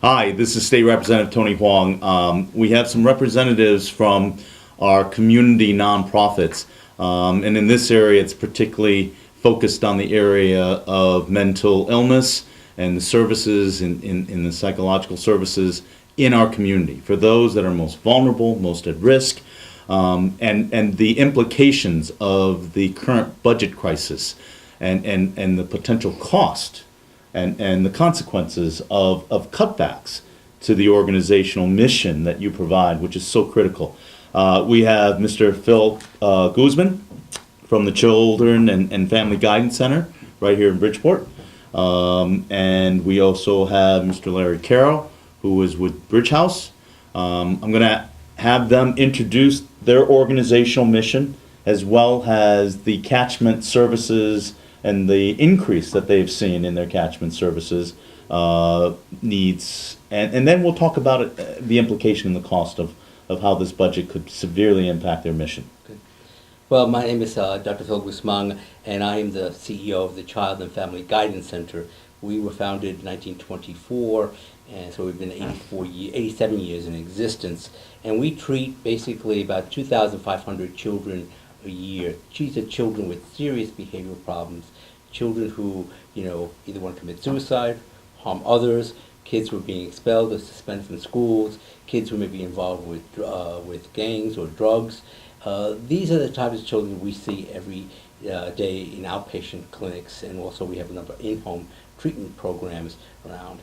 Hi, this is State Representative Tony Hwang. We have some representatives from our community nonprofits, and in this area it's particularly focused on the area of mental illness and the services in the psychological services in our community for those that are most vulnerable, most at risk, and the implications of the current budget crisis and the potential cost and the consequences of cutbacks to the organizational mission that you provide, which is so critical. We have Mr. Phil Guzman from the Children and Family Guidance Center right here in Bridgeport. And we also have Mr. Larry Carroll, who is with Bridge House. I'm going to have them introduce their organizational mission as well as the catchment services and the increase that they've seen in their catchment services needs. And then we'll talk about it, the implication and the cost of how this budget could severely impact their mission. Good. Well, my name is Dr. Phil Guzman, and I am the CEO of the Child and Family Guidance Center. We were founded in 1924, and so we've been 87 years in existence. And we treat basically about 2,500 children a year. These are children with serious behavioral problems, children who, either want to commit suicide, harm others, kids who are being expelled or suspended from schools, kids who may be involved with gangs or drugs. These are the types of children we see every day in outpatient clinics, and also we have a number of in-home treatment programs around.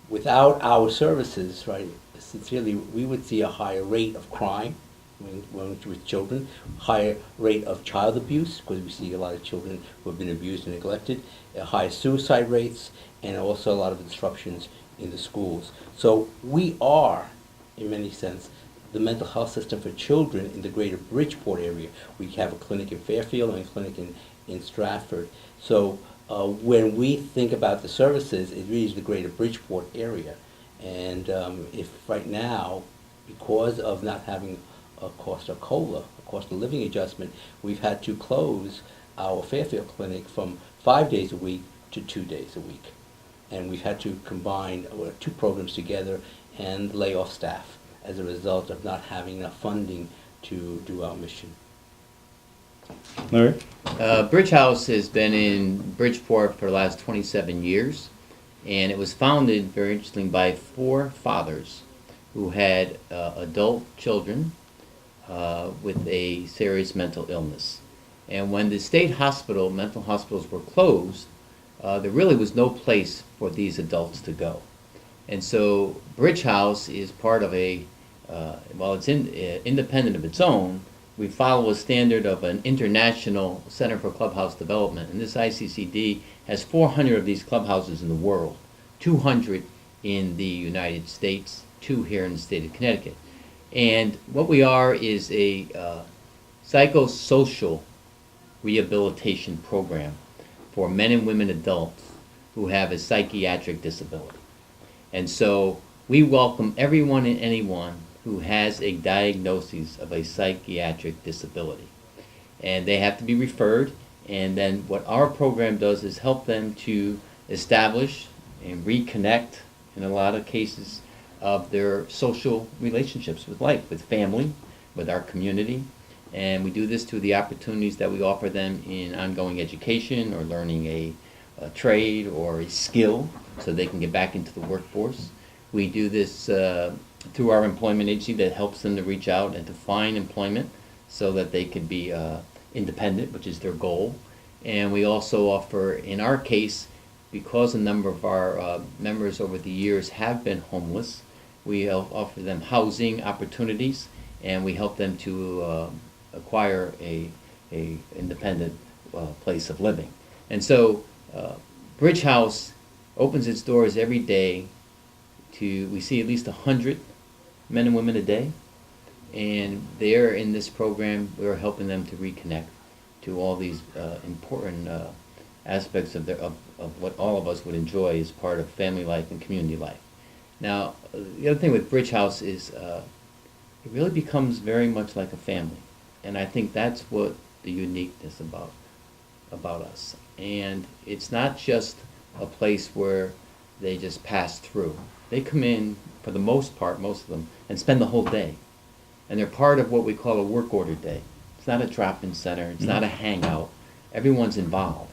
Without our services, right, sincerely, we would see a higher rate of crime with children, higher rate of child abuse, because we see a lot of children who have been abused and neglected, higher suicide rates, and also a lot of disruptions in the schools. So we are, in many sense, the mental health system for children in the greater Bridgeport area. We have a clinic in Fairfield and a clinic in Stratford. So when we think about the services, it really is the greater Bridgeport area. And if right now, because of not having a cost of COLA, a cost of living adjustment, we've had to close our Fairfield clinic from 5 days a week to 2 days a week. And we've had to combine two programs together and lay off staff as a result of not having enough funding to do our mission. Larry? Bridge House has been in Bridgeport for the last 27 years, and it was founded, very interesting, by 4 fathers who had adult children with a serious mental illness. And when the state hospital, mental hospitals were closed, there really was no place for these adults to go. And so Bridge House is part of while it's independent of its own, we follow a standard of an international Center for Clubhouse Development. And this ICCD has 400 of these clubhouses in the world, 200 in the United States, 2 here in the state of Connecticut. And what we are is a psychosocial rehabilitation program for men and women adults who have a psychiatric disability. And so we welcome everyone and anyone who has a diagnosis of a psychiatric disability. And they have to be referred, and then what our program does is help them to establish and reconnect, in a lot of cases, of their social relationships with life, with family, with our community. And we do this through the opportunities that we offer them in ongoing education or learning a trade or a skill so they can get back into the workforce. We do this through our employment agency that helps them to reach out and to find employment so that they can be independent, which is their goal. And we also offer, in our case, because a number of our members over the years have been homeless, we offer them housing opportunities, and we help them to acquire a independent place of living. And so Bridge House opens its doors every day we see at least 100 men and women a day, and they're in this program. We're helping them to reconnect to all these important aspects of what all of us would enjoy as part of family life and community life. Now, the other thing with Bridge House is it really becomes very much like a family, and I think that's what the uniqueness about us. And it's not just a place where they just pass through. They come in, for the most part, most of them, and spend the whole day. And they're part of what we call a work order day. It's not a drop-in center, it's not a hangout. Everyone's involved.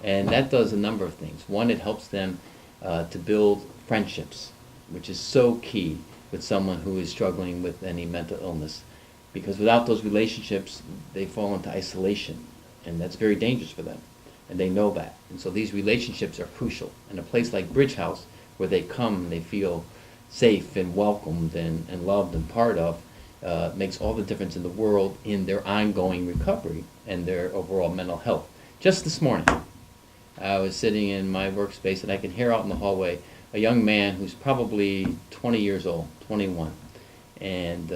And that does a number of things. One, it helps them to build friendships, which is so key with someone who is struggling with any mental illness. Because without those relationships, they fall into isolation. And that's very dangerous for them. And they know that. And so these relationships are crucial. And a place like Bridge House, where they come and they feel safe and welcomed and loved and part of, makes all the difference in the world in their ongoing recovery and their overall mental health. Just this morning, I was sitting in my workspace and I could hear out in the hallway a young man who's probably 20 years old, 21. And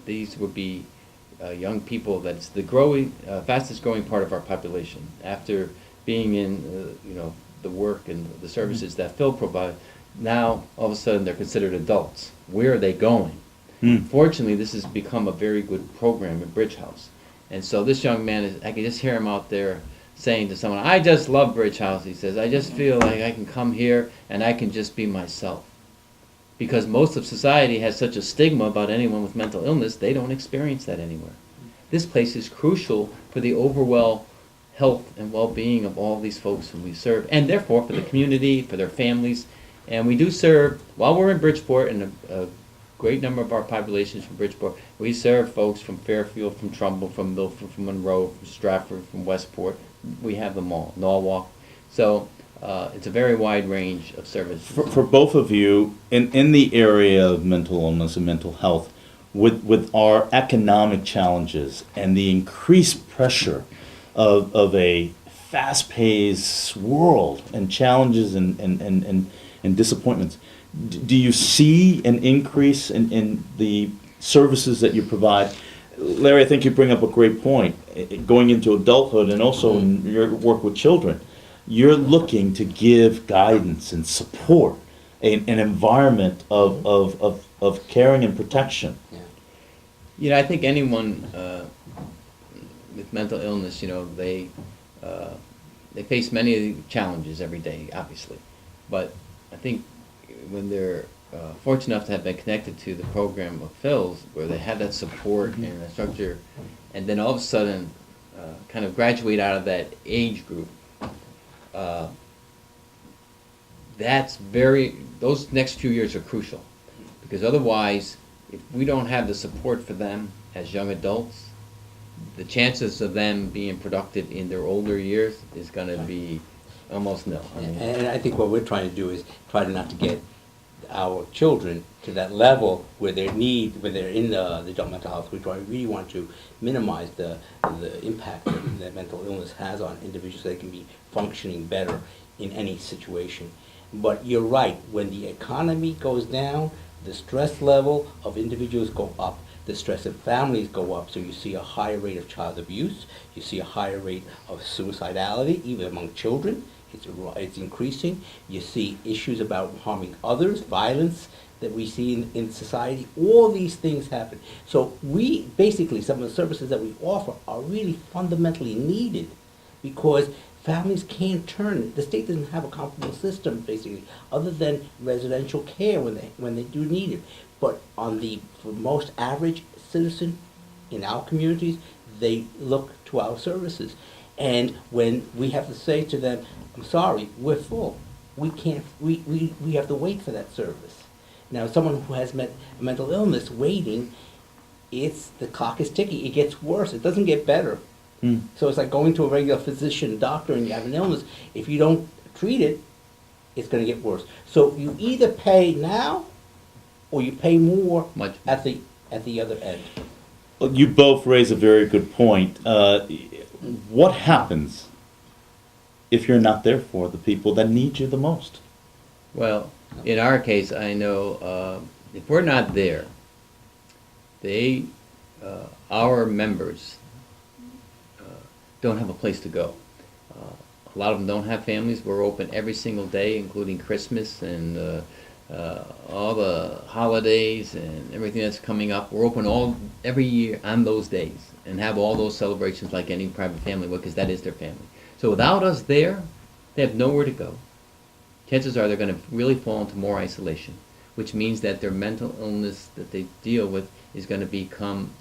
these would be young people that's the fastest growing part of our population. After being in the work and the services that Phil provides, now all of a sudden they're considered adults. Where are they going? Fortunately, this has become a very good program at Bridge House. And so this young man, I can just hear him out there saying to someone, I just love Bridge House, he says. I just feel like I can come here and I can just be myself. Because most of society has such a stigma about anyone with mental illness, they don't experience that anywhere. This place is crucial for the overall health and well-being of all these folks who we serve, and therefore for the community, for their families. And we do serve, while we're in Bridgeport, and a great number of our populations from Bridgeport, we serve folks from Fairfield, from Trumbull, from Milford, from Monroe, from Stratford, from Westport. We have them all, Norwalk. So it's a very wide range of services. For both of you, in the area of mental illness and mental health, with our economic challenges and the increased pressure of a fast-paced world and challenges and disappointments, do you see an increase in the services that you provide? Larry, I think you bring up a great point. Going into adulthood and also in your work with children, you're looking to give guidance and support, an environment of caring and protection. Yeah. I think anyone with mental illness, they face many challenges every day, obviously. But I think when they're fortunate enough to have been connected to the program of Phil's, where they have that support and that structure, and then all of a sudden kind of graduate out of that age group, those next few years are crucial. Because otherwise, if we don't have the support for them as young adults, the chances of them being productive in their older years is going to be almost nil. And I think what we're trying to do is try not to get our children to that level where they're in the adult mental health. We really want to minimize the impact that mental illness has on individuals so they can be functioning better in any situation. But you're right, when the economy goes down, the stress level of individuals go up. The stress of families go up, so you see a higher rate of child abuse, you see a higher rate of suicidality, even among children. It's increasing. You see issues about harming others, violence that we see in society. All these things happen. So some of the services that we offer are really fundamentally needed because families can't turn. The state doesn't have a comparable system, basically, other than residential care when they do need it. But for most average citizen in our communities, they look to our services. And when we have to say to them, I'm sorry, we're full. We can't, we have to wait for that service. Now, someone who has mental illness waiting, the clock is ticking. It gets worse. It doesn't get better. So it's like going to a regular physician, doctor, and you have an illness. If you don't treat it, it's going to get worse. So you either pay now or you pay more at the other end. Well, you both raise a very good point. What happens if you're not there for the people that need you the most? Well, in our case, I know if we're not there, our members don't have a place to go. A lot of them don't have families. We're open every single day, including Christmas and all the holidays and everything that's coming up. We're open every year on those days and have all those celebrations like any private family would, because that is their family. So without us there, they have nowhere to go. chances are they're going to really fall into more isolation, which means that their mental illness that they deal with is going to become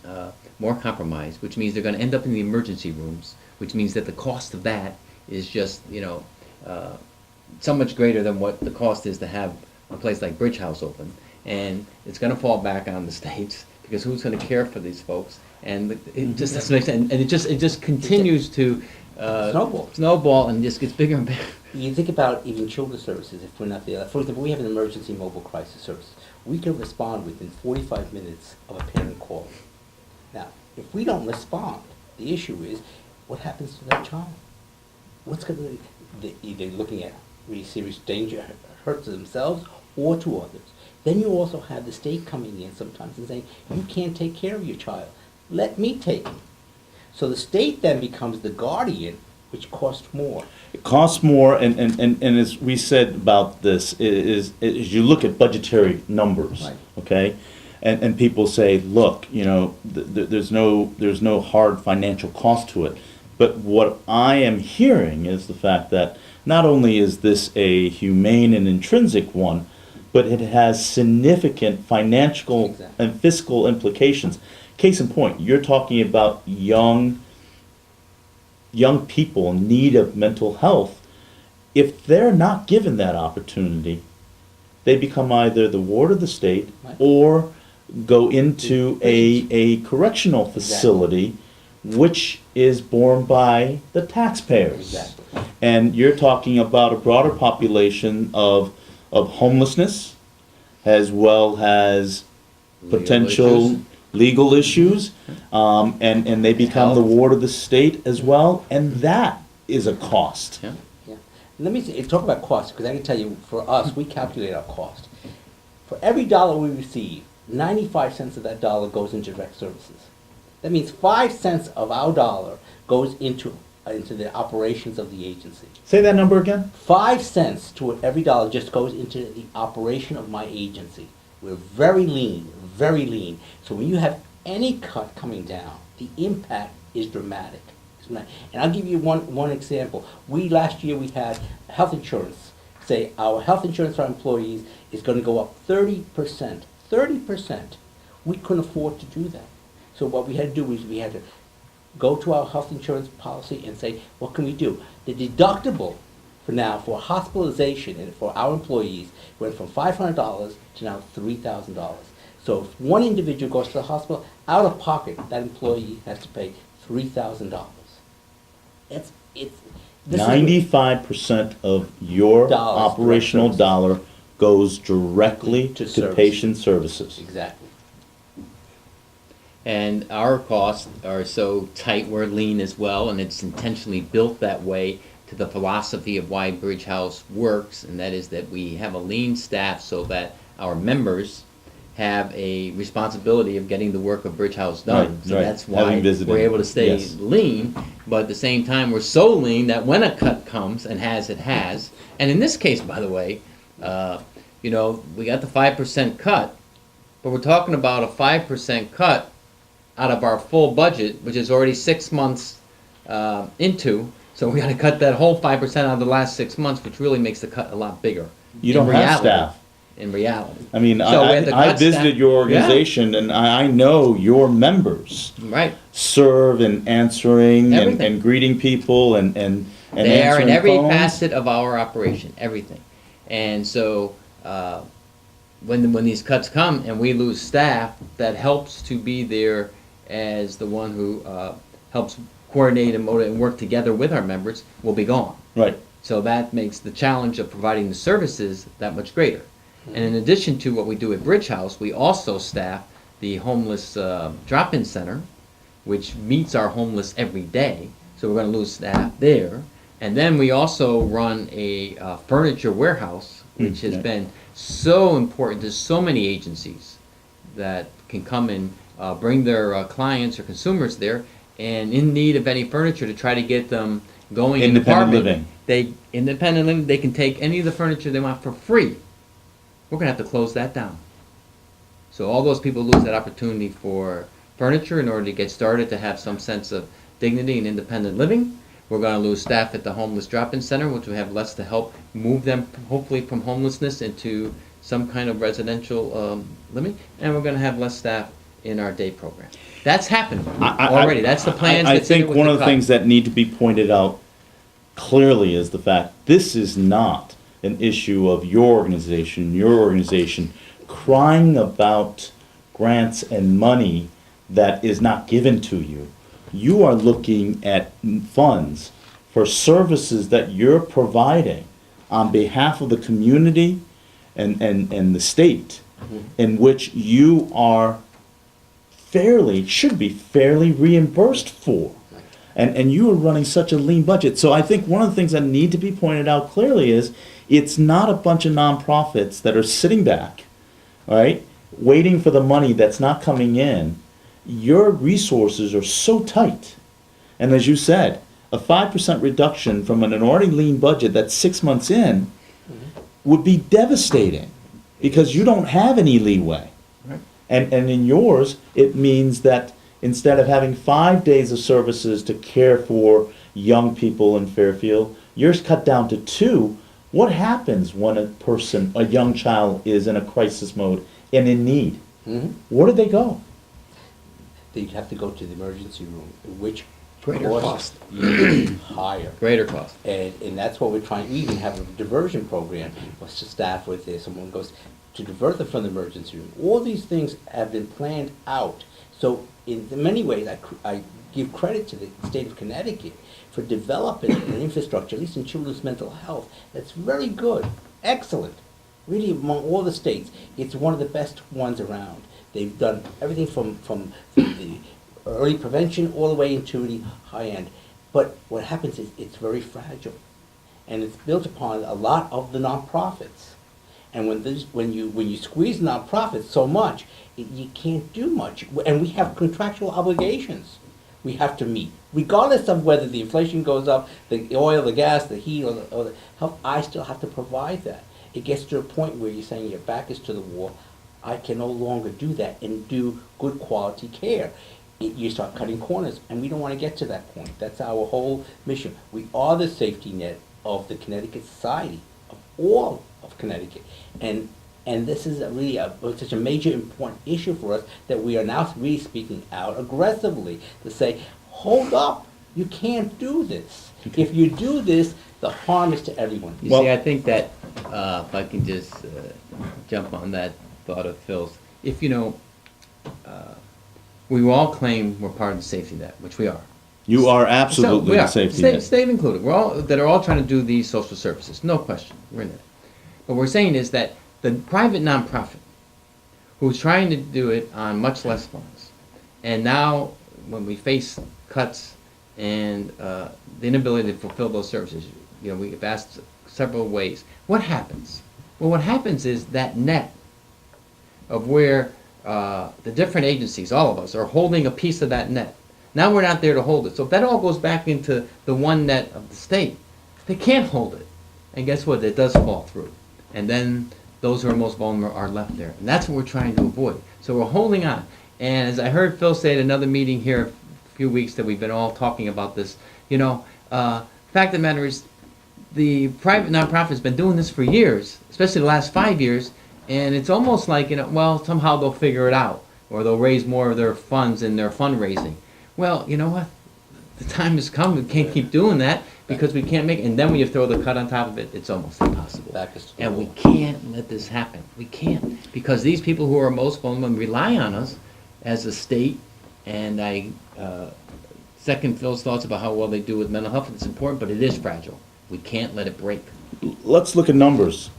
more compromised, which means they're going to end up in the emergency rooms, which means that the cost of that is just, so much greater than what the cost is to have a place like Bridge House open. And it's going to fall back on the states, because who's going to care for these folks? And it just doesn't make sense. And it just continues to snowball and just gets bigger and bigger. You think about even children's services, if we're not there. For example, we have an emergency mobile crisis service. We can respond within 45 minutes of a parent call. Now, if we don't respond, the issue is, what happens to that child? What's going to be, they're looking at really serious danger, hurt to themselves or to others. Then you also have the state coming in sometimes and saying, you can't take care of your child. Let me take him. So the state then becomes the guardian, which costs more. It costs more, and as we said about this, is you look at budgetary numbers, Right. okay? And people say, look, there's no hard financial cost to it. But what I am hearing is the fact that not only is this a humane and intrinsic one, but it has significant financial Exactly. and fiscal implications. Case in point, you're talking about young people in need of mental health. If they're not given that opportunity, they become either the ward of the state Right. or go into a correctional facility, which is borne by the taxpayers. Exactly. And you're talking about a broader population of homelessness, as well as Legal potential issues. legal issues, and they become the Health. ward of the state as well, and that is a cost. Yeah. Yeah. Let me talk about cost, because I can tell you, for us, we calculate our cost. For every dollar we receive, 95 cents of that dollar goes into direct services. That means 5 cents of our dollar goes into the operations of the agency. Say that number again? 5 cents to every dollar just goes into the operation of my agency. We're very lean, very lean. So when you have any cut coming down, the impact is dramatic. And I'll give you one example. Last year we had health insurance. Say our health insurance for our employees is going to go up 30%. 30%. We couldn't afford to do that. So what we had to do is we had to go to our health insurance policy and say, what can we do? The deductible for hospitalization and for our employees went from $500 to now $3,000. So if one individual goes to the hospital, out of pocket, that employee has to pay $3,000. It's 95% of your Dollars, operational direct services. dollar goes directly To to service. patient services. Exactly. And our costs are so tight, we're lean as well, and it's intentionally built that way to the philosophy of why Bridge House works, and that is that we have a lean staff so that our members have a responsibility of getting the work of Bridge House done. Right, So right. that's why Having visited, we're able to stay yes. lean, but at the same time, we're so lean that when a cut comes, and it has, and in this case, by the way, we got the 5% cut, but we're talking about a 5% cut out of our full budget, which is already 6 months into, so we got to cut that whole 5% out of the last 6 months, which really makes the cut a lot bigger. You don't In have reality. staff. In reality. I mean, So we had to I cut visited staff. your organization, and I know your members Right. serve in answering Everything. and greeting people and They are in answering every phones. facet of our operation, everything. And so when these cuts come and we lose staff, that helps to be there as the one who helps coordinate and motivate and work together with our members will be gone. Right. So that makes the challenge of providing the services that much greater. And in addition to what we do at Bridge House, we also staff the homeless drop-in center, which meets our homeless every day. So we're going to lose staff there. And then we also run a furniture warehouse, which has yeah. been so important to so many agencies that can come and bring their clients or consumers there and in need of any furniture to try to get them going in the Independent apartment. Independent living, they can take any of the furniture they want for free. We're going to have to close that down. So all those people lose that opportunity for furniture in order to get started, to have some sense of dignity and independent living. We're gonna lose staff at the homeless drop-in center, which will have less to help move them, hopefully from homelessness into some kind of residential living, and we're gonna have less staff in our day program. That's happening already. That's the plans. I that's in it think with one of the cut. things that need to be pointed out clearly is the fact this is not an issue of your organization crying about grants and money that is not given to you. You are looking at funds for services that you're providing on behalf of the community and the state, in which you are should be fairly reimbursed for. And you are running such a lean budget. So I think one of the things that need to be pointed out clearly is it's not a bunch of nonprofits that are sitting back, right, waiting for the money that's not coming in. Your resources are so tight. And as you said, a 5% reduction from an already lean budget that's 6 months in would be devastating because you don't have any leeway. Right. And in yours, it means that instead of having 5 days of services to care for young people in Fairfield, yours cut down to 2. What happens when a young child is in a crisis mode and in need? Where do they go? They'd have to go to the emergency room, which Greater cost. higher. Greater cost. And that's what we're trying. We even have a diversion program. What's the staff with this? Someone goes to divert them from the emergency room. All these things have been planned out. So in many ways, I give credit to the state of Connecticut for developing an infrastructure, at least in children's mental health, that's very good, excellent. Really, among all the states, it's one of the best ones around. They've done everything from the early prevention all the way into the high end. But what happens is it's very fragile, and it's built upon a lot of the nonprofits. And when you squeeze nonprofits so much, you can't do much. And we have contractual obligations we have to meet, regardless of whether the inflation goes up, the oil, the gas, the heat, or the health. I still have to provide that. It gets to a point where you're saying your back is to the wall. I can no longer do that and do good quality care. You start cutting corners, and we don't want to get to that point. That's our whole mission. We are the safety net of the Connecticut society, of all of Connecticut. And this is such a major important issue for us that we are now really speaking out aggressively to say, hold up, you can't do this. If you do this, the harm is to everyone. You see, I think that, if I can just jump on that thought of Phil's, if we all claim we're part of the safety net, which we are. You are absolutely we are. the safety net. State included. That are all trying to do these social services. No question. We're in it. What we're saying is that the private nonprofit who's trying to do it on much less funds, and now when we face cuts and the inability to fulfill those services, we've asked several ways. What happens? Well, what happens is that net of where the different agencies, all of us, are holding a piece of that net. Now we're not there to hold it. So if that all goes back into the one net of the state, they can't hold it. And guess what? It does fall through. And then those who are most vulnerable are left there. And that's what we're trying to avoid. So we're holding on. And as I heard Phil say at another meeting here a few weeks that we've been all talking about this, fact of the matter is the private nonprofit has been doing this for years, especially the last 5 years, and it's almost like, somehow they'll figure it out, or they'll raise more of their funds in their fundraising. Well, you know what? The time has come. We can't keep doing that because we can't make it. And then when you throw the cut on top of it, it's almost impossible. And we can't let this happen. We can't. Because these people who are most vulnerable rely on us as a state, and I second Phil's thoughts about how well they do with mental health. It's important, but it is fragile. We can't let it break. Let's look at numbers.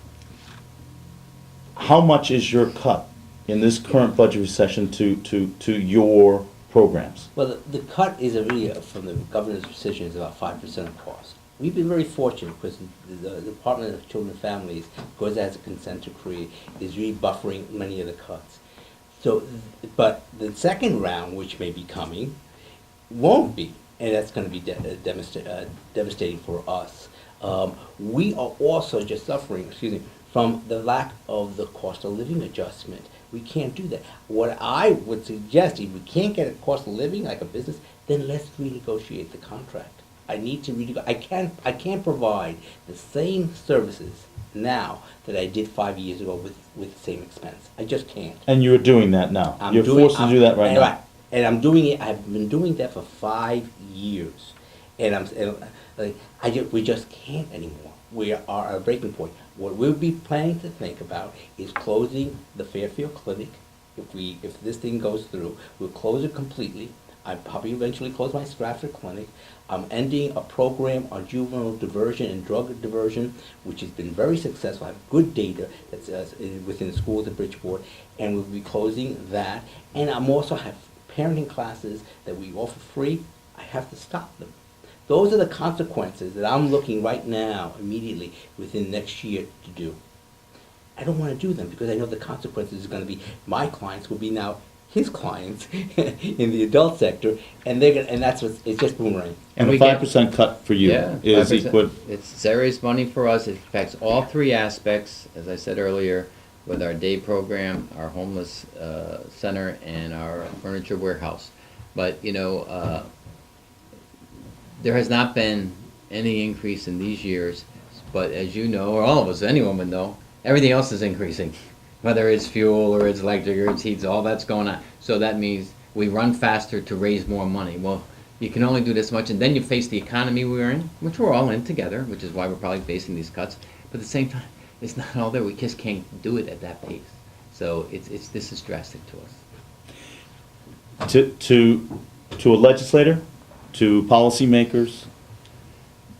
How much is your cut in this current budget recession to your programs? Well, the cut is really, from the governor's decision, is about 5% of cost. We've been very fortunate because the Department of Children and Families, because it has a consent decree, is really buffering many of the cuts. So, but the second round, which may be coming, won't be, and that's going to be devastating for us. We are also just suffering, from the lack of the cost of living adjustment. We can't do that. What I would suggest, if we can't get a cost of living like a business, then let's renegotiate the contract. I need to I can't provide the same services now that I did 5 years ago with the same expense. I just can't. And you're doing that now. I'm You're doing- forced to do that right and now. And I'm doing it. I've been doing that for 5 years, and we just can't anymore. We are at a breaking point. What we'll be planning to think about is closing the Fairfield Clinic. If this thing goes through, we'll close it completely. I'll probably eventually close my Stratford Clinic. I'm ending a program on juvenile diversion and drug diversion, which has been very successful. I have good data that's within schools at Bridgeport, and we'll be closing that. And I'm also have parenting classes that we offer free. I have to stop them. Those are the consequences that I'm looking right now, immediately, within next year to do. I don't want to do them because I know the consequences is going to be my clients will be now his clients in the adult sector, and it's just boomerang. And we a get- 5% cut for you Yeah, is 5%. equal. It's serious money for us. It affects all three aspects, as I said earlier, with our day program, our homeless center, and our furniture warehouse. But, there has not been any increase in these years, but as you know, or all of us, anyone would know, everything else is increasing. Whether it's fuel or it's electric or it's heat, all that's going on. So that means we run faster to raise more money. Well, you can only do this much, and then you face the economy we're in, which we're all in together, which is why we're probably facing these cuts. But at the same time, it's not all there. We just can't do it at that pace. So this is drastic to us. To a legislator, to policymakers,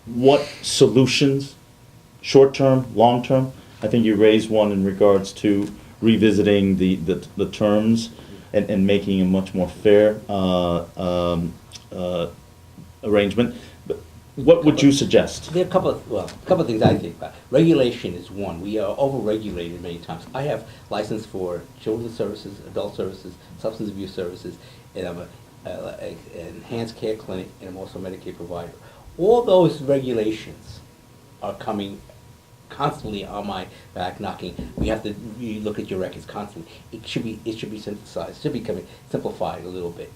what solutions, short-term, long-term? I think you raised one in regards to revisiting the terms and making a much more fair arrangement. But what would you suggest? There are a couple of things I think about. Regulation is one. We are over-regulated many times. I have license for children's services, adult services, substance abuse services, and I'm an enhanced care clinic, and I'm also a Medicaid provider. All those regulations are coming constantly on my back, knocking. You look at your records constantly. It should be synthesized. It should be simplified a little bit.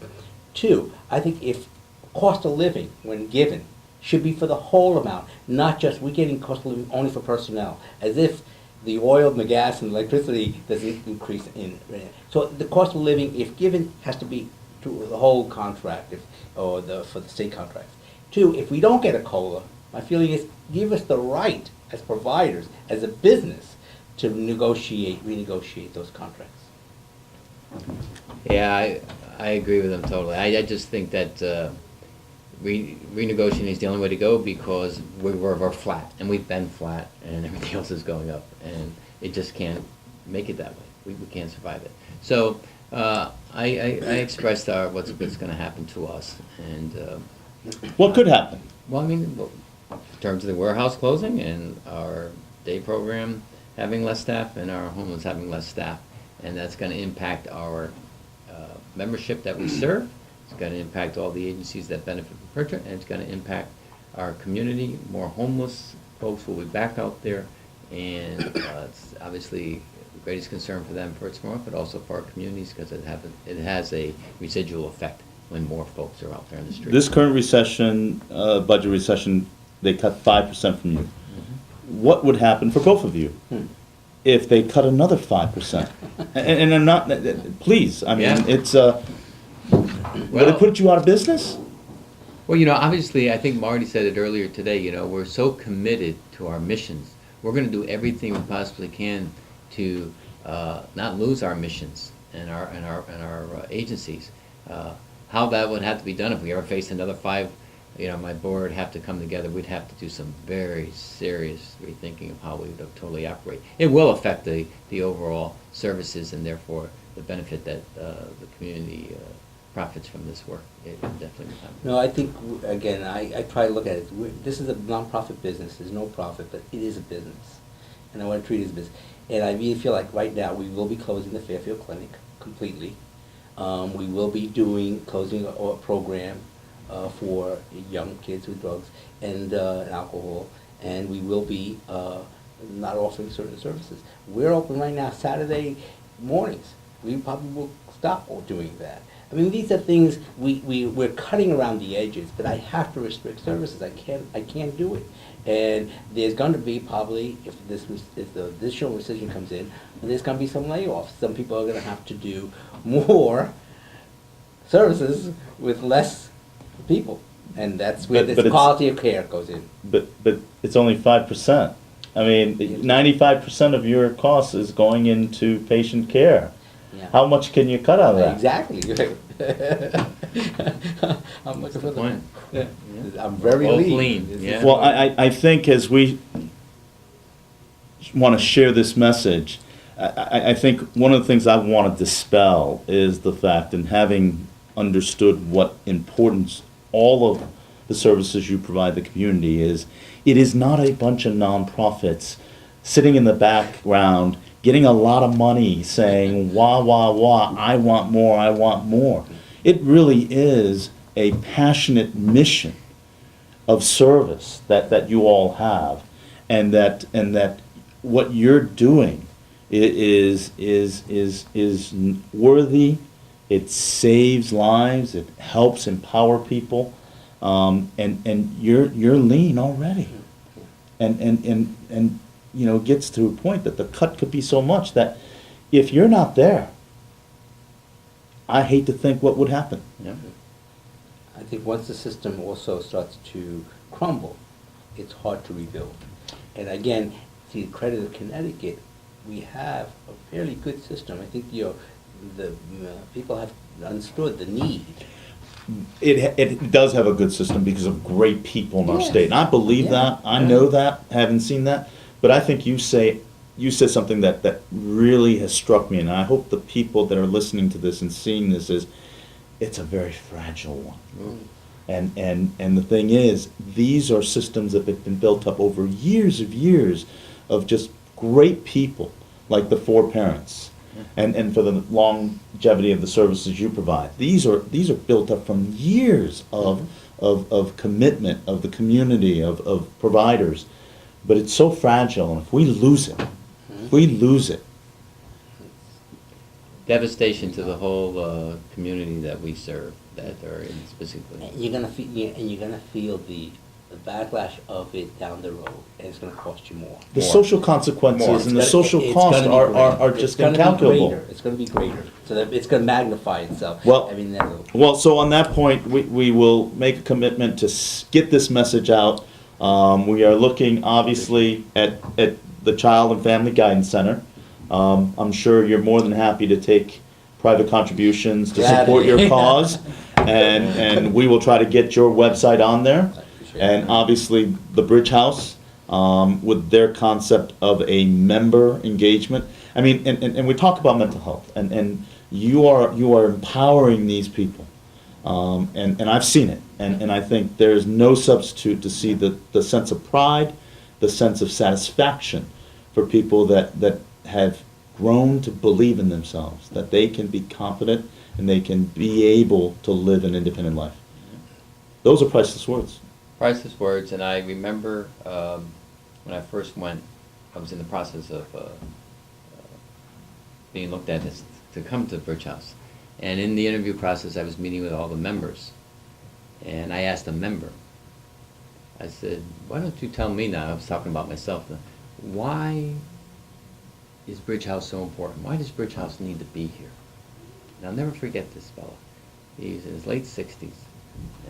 Two, I think if cost of living, when given, should be for the whole amount, not just we're getting cost of living only for personnel, as if the oil and the gas and electricity doesn't increase in. So the cost of living, if given, has to be to the whole contract, for the state contracts. Two, if we don't get a COLA, my feeling is give us the right as providers, as a business, to renegotiate those contracts. Yeah, I agree with them totally. I just think that renegotiating is the only way to go because we're flat, and we've been flat, and everything else is going up, and it just can't make it that way. We can't survive it. So I expressed what's going to happen to us, and What could happen? well, I mean, in terms of the warehouse closing and our day program having less staff and our homeless having less staff, and that's going to impact our membership that we serve. It's going to impact all the agencies that benefit from Pritchard, and it's going to impact our community. More homeless folks will be back out there, and it's obviously the greatest concern for them first and foremost, but also for our communities because it has a residual effect when more folks are out there in the street. This current recession, budget recession, they cut 5% from you. What would happen for both of you if they cut another 5%? And I'm not, please, I mean, Yeah. it's, would it put you out of business? Well, obviously, I think Marty said it earlier today, we're so committed to our missions. We're going to do everything we possibly can to not lose our missions and our agencies. How that would have to be done if we ever faced another 5, my board would have to come together. We'd have to do some very serious rethinking of how we would totally operate. It will affect the overall services and therefore the benefit that the community profits from this work. It definitely will happen. No, I think, again, I try to look at it. This is a nonprofit business. There's no profit, but it is a business. And I want to treat it as a business. And I really feel like right now we will be closing the Fairfield Clinic completely. We will be closing a program for young kids with drugs and alcohol. And we will be not offering certain services. We're open right now Saturday mornings. We probably will stop doing that. I mean, these are things we're cutting around the edges, but I have to restrict services. I can't do it. And there's going to be probably, if the additional rescission comes in, there's going to be some layoffs. Some people are going to have to do more services with less people. And that's where But this it's- quality of care goes in. But it's only 5%. I mean, 95% of your cost is going into patient care. Yeah. How much can you cut out of that? Exactly. I'm looking for the point. Yeah. I'm very Both lean. lean, This is- yeah. Well, I think as we want to share this message, I think one of the things I want to dispel is the fact, and having understood what importance all of the services you provide the community is, it is not a bunch of nonprofits sitting in the background getting a lot of money saying, wah, wah, wah, I want more, I want more. It really is a passionate mission of service that you all have, and that what you're doing is worthy. It saves lives. It helps empower people, and you're lean already, and you know, gets to a point that the cut could be so much that if you're not there, I hate to think what would happen. Yeah. I think once the system also starts to crumble, it's hard to rebuild. And again, to the credit of Connecticut, we have a fairly good system. I think the people have understood the need. It does have a good system because of great people in our Yes. state, and I believe Yeah. that. I know that, haven't seen that, but I think you said something that really has struck me, and I hope the people that are listening to this and seeing this is, it's a very fragile one. And the thing is, these are systems that have been built up over years of just great people, like the four parents, and for the longevity of the services you provide. These are built up from years of commitment of the community, of providers. But it's so fragile, and if we lose it, Devastation to the whole community that we serve, that are in specifically. And you're gonna feel the backlash of it down the road, and it's gonna cost you more. the More. social consequences More. and the It's social gonna- it's costs gonna be are greater. just It's gonna be incalculable. greater. It's gonna be greater, so that it's gonna magnify itself. Well- I mean, that'll- Well, so on that point, we will make a commitment to get this message out. We are looking, obviously, at the Child and Family Guidance Center. I'm sure you're more than happy to take private contributions to support your Gladly. cause, and we will try to get your website on there. I appreciate And it. obviously, the Bridge House, with their concept of a member engagement. I mean, and we talk about mental health, and you are empowering these people. And I've seen it, and I think there's no substitute to see the sense of pride, the sense of satisfaction for people that have grown to believe in themselves, that they can be confident and they can be able to live an independent life. Those are priceless words. Priceless words, and I remember when I first went, I was in the process of being looked at to come to the Bridge House. And in the interview process, I was meeting with all the members. And I asked a member, I said, why don't you tell me now, I was talking about myself, why is Bridge House so important? Why does Bridge House need to be here? And I'll never forget this fellow. He's in his late 60s,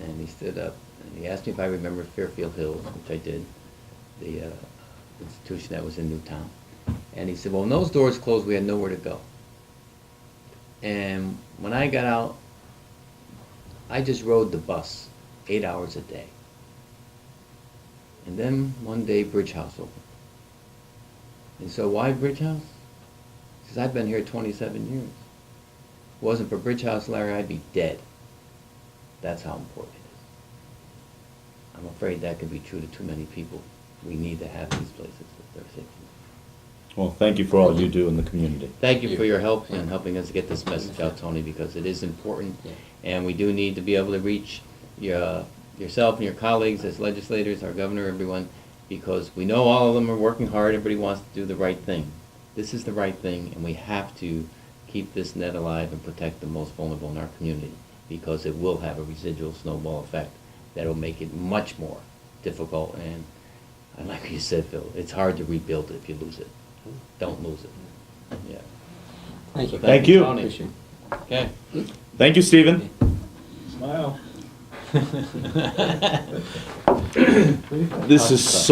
and he stood up, and he asked me if I remember Fairfield Hills, which I did, the institution that was in Newtown. And he said, well, when those doors closed, we had nowhere to go. And when I got out, I just rode the bus 8 hours a day. And then one day, Bridge House opened. And so why Bridge House? Because I've been here 27 years. If it wasn't for Bridge House, Larry, I'd be dead. That's how important it is. I'm afraid that could be true to too many people. We need to have these places that they're safe. Well, thank you for all you do in the community. Thank you for your help in helping us get this message out, Tony, because it is important. Yeah. And we do need to be able to reach yourself and your colleagues as legislators, our governor, everyone, because we know all of them are working hard. Everybody wants to do the right thing. This is the right thing, and we have to keep this net alive and protect the most vulnerable in our community, because it will have a residual snowball effect that'll make it much more difficult. And like you said, Phil, it's hard to rebuild it if you lose it. Don't lose it. Yeah. Thank you. Thank you. Tony. Appreciate it. Okay. Thank you, Stephen. Smile. This is so